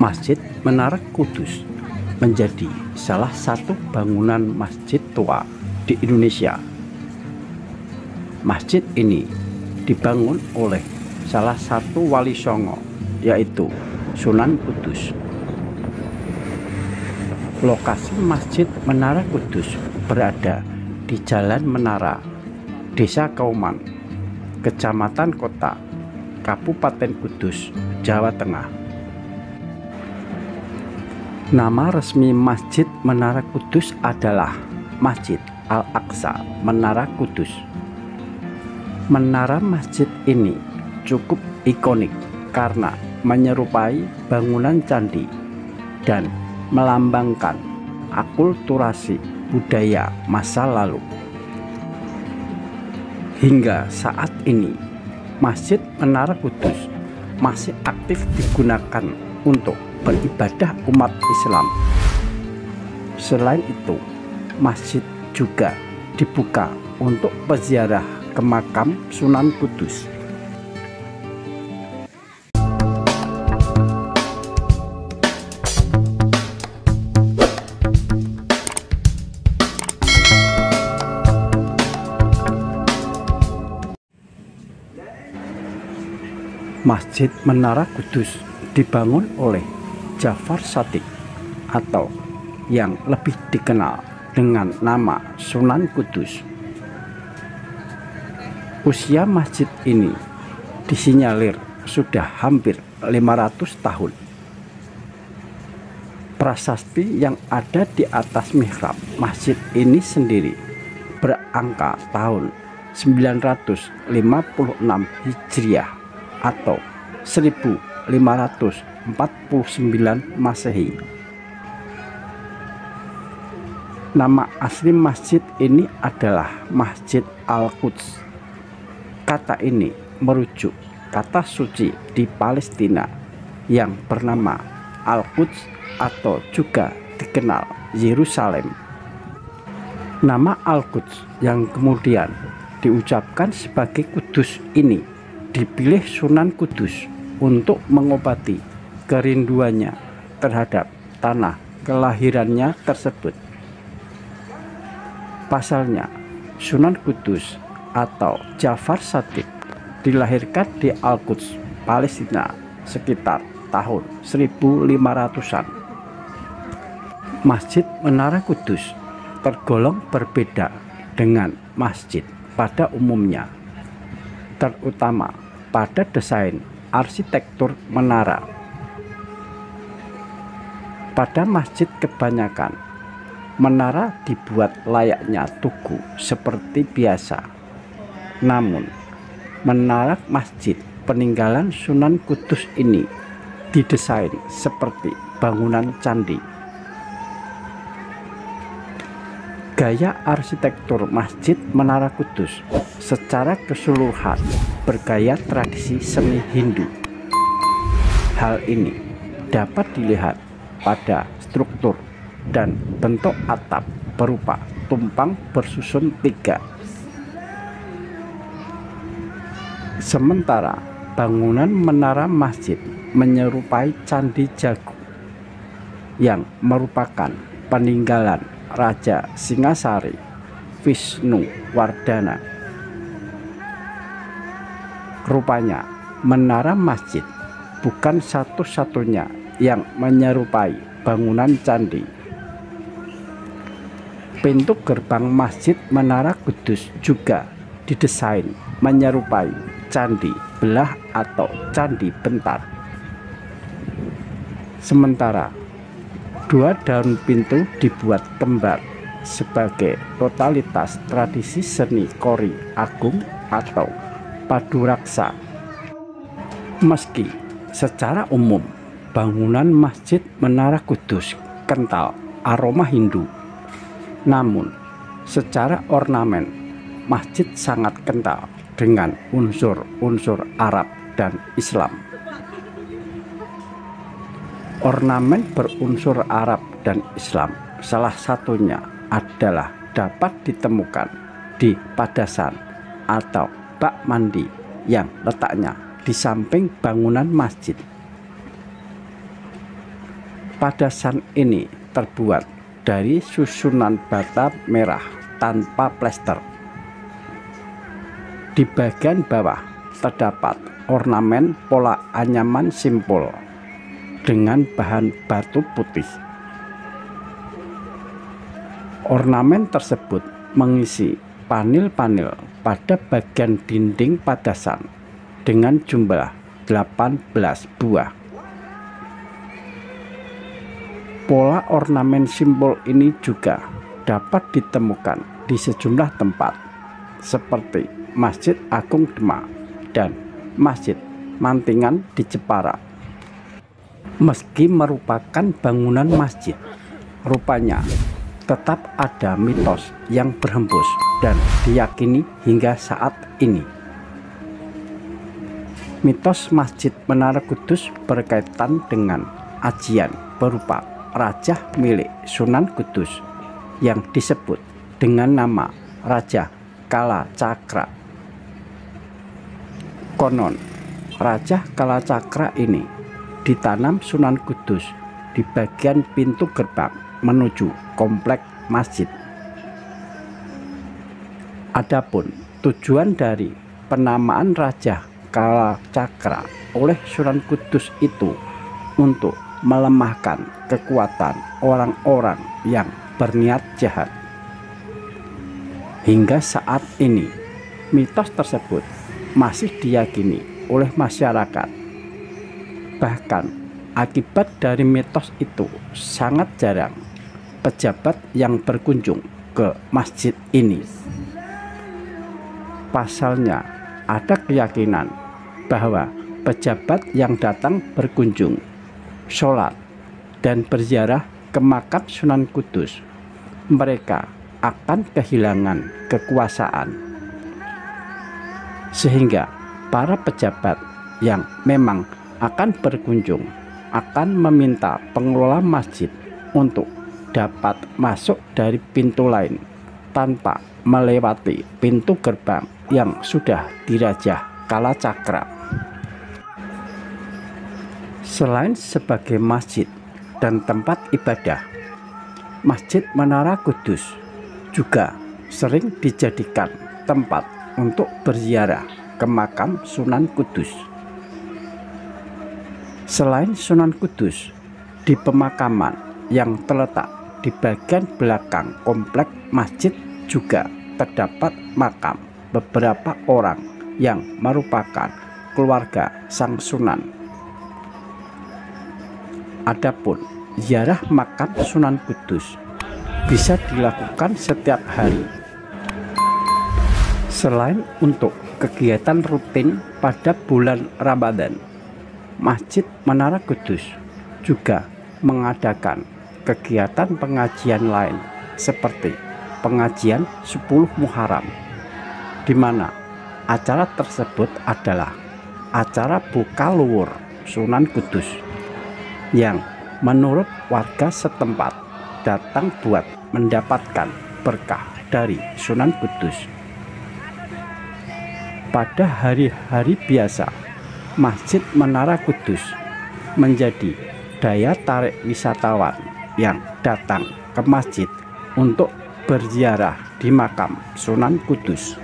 Masjid Menara Kudus menjadi salah satu bangunan masjid tua di Indonesia. Masjid ini dibangun oleh salah satu wali songo, yaitu Sunan Kudus. Lokasi Masjid Menara Kudus berada di Jalan Menara, Desa Kauman, Kecamatan Kota, Kabupaten Kudus, Jawa Tengah. Nama resmi Masjid Menara Kudus adalah Masjid Al-Aqsa Menara Kudus. Menara masjid ini cukup ikonik karena menyerupai bangunan candi dan melambangkan akulturasi budaya masa lalu. Hingga saat ini, Masjid Menara Kudus masih aktif digunakan untuk beribadah umat Islam. Selain itu, masjid juga dibuka untuk peziarah ke makam Sunan Kudus. Masjid Menara Kudus dibangun oleh Ja'far Shadiq atau yang lebih dikenal dengan nama Sunan Kudus. Usia masjid ini disinyalir sudah hampir 500 tahun. Prasasti yang ada di atas mihrab masjid ini sendiri berangka tahun 956 Hijriah atau 1549 Masehi. Nama asli masjid ini adalah Masjid Al-Quds. Kata ini merujuk kata suci di Palestina yang bernama Al-Quds atau juga dikenal Yerusalem. Nama Al-Quds yang kemudian diucapkan sebagai Kudus ini dipilih Sunan Kudus untuk mengobati kerinduannya terhadap tanah kelahirannya tersebut. Pasalnya, Sunan Kudus atau Ja'far Shadiq dilahirkan di Al-Quds, Palestina sekitar tahun 1500-an. Masjid Menara Kudus tergolong berbeda dengan masjid pada umumnya, terutama pada desain arsitektur menara. Pada masjid kebanyakan, menara dibuat layaknya tugu seperti biasa. Namun, menara masjid peninggalan Sunan Kudus ini didesain seperti bangunan candi. Gaya arsitektur Masjid Menara Kudus secara keseluruhan bergaya tradisi seni Hindu. Hal ini dapat dilihat pada struktur dan bentuk atap berupa tumpang bersusun 3. Sementara bangunan menara masjid menyerupai Candi Jago yang merupakan peninggalan Raja Singasari Wisnu Wardana. Rupanya menara masjid bukan satu-satunya yang menyerupai bangunan candi. Pintu gerbang Masjid Menara Kudus juga didesain menyerupai candi belah atau candi bentar. Sementara 2 daun pintu dibuat kembar sebagai totalitas tradisi seni Kori Agung atau Paduraksa. Meski secara umum bangunan Masjid Menara Kudus kental aroma Hindu, namun secara ornamen masjid sangat kental dengan unsur-unsur Arab dan Islam. Ornamen berunsur Arab dan Islam salah satunya adalah dapat ditemukan di padasan atau bak mandi yang letaknya di samping bangunan masjid. Padasan ini terbuat dari susunan bata merah tanpa plester. Di bagian bawah terdapat ornamen pola anyaman simpul dengan bahan batu putih. Ornamen tersebut mengisi panel-panel pada bagian dinding padasan dengan jumlah 18 buah. Pola ornamen simbol ini juga dapat ditemukan di sejumlah tempat seperti Masjid Agung Demak dan Masjid Mantingan di Jepara. Meski merupakan bangunan masjid, rupanya tetap ada mitos yang berhembus dan diyakini hingga saat ini. Mitos Masjid Menara Kudus berkaitan dengan ajian berupa raja milik Sunan Kudus yang disebut dengan nama Raja Kalacakra. Konon, Raja Kalacakra ini ditanam Sunan Kudus di bagian pintu gerbang menuju komplek masjid. Adapun tujuan dari penamaan Raja Kalacakra oleh Sunan Kudus itu untuk melemahkan kekuatan orang-orang yang berniat jahat. Hingga saat ini, mitos tersebut masih diyakini oleh masyarakat. Bahkan, akibat dari mitos itu sangat jarang pejabat yang berkunjung ke masjid ini. Pasalnya, ada keyakinan bahwa pejabat yang datang berkunjung, sholat, dan berziarah ke makam Sunan Kudus, mereka akan kehilangan kekuasaan. Sehingga para pejabat yang memang akan berkunjung akan meminta pengelola masjid untuk dapat masuk dari pintu lain tanpa melewati pintu gerbang yang sudah dirajah Kalacakra. Selain sebagai masjid dan tempat ibadah, Masjid Menara Kudus juga sering dijadikan tempat untuk berziarah ke makam Sunan Kudus. Selain Sunan Kudus, di pemakaman yang terletak di bagian belakang komplek masjid juga terdapat makam beberapa orang yang merupakan keluarga Sang Sunan. Adapun ziarah makam Sunan Kudus bisa dilakukan setiap hari. Selain untuk kegiatan rutin pada bulan Ramadan, Masjid Menara Kudus juga mengadakan kegiatan pengajian lain seperti pengajian 10 Muharram, di mana acara tersebut adalah acara buka luwur Sunan Kudus yang menurut warga setempat datang buat mendapatkan berkah dari Sunan Kudus. Pada hari-hari biasa, Masjid Menara Kudus menjadi daya tarik wisatawan yang datang ke masjid untuk berziarah di makam Sunan Kudus.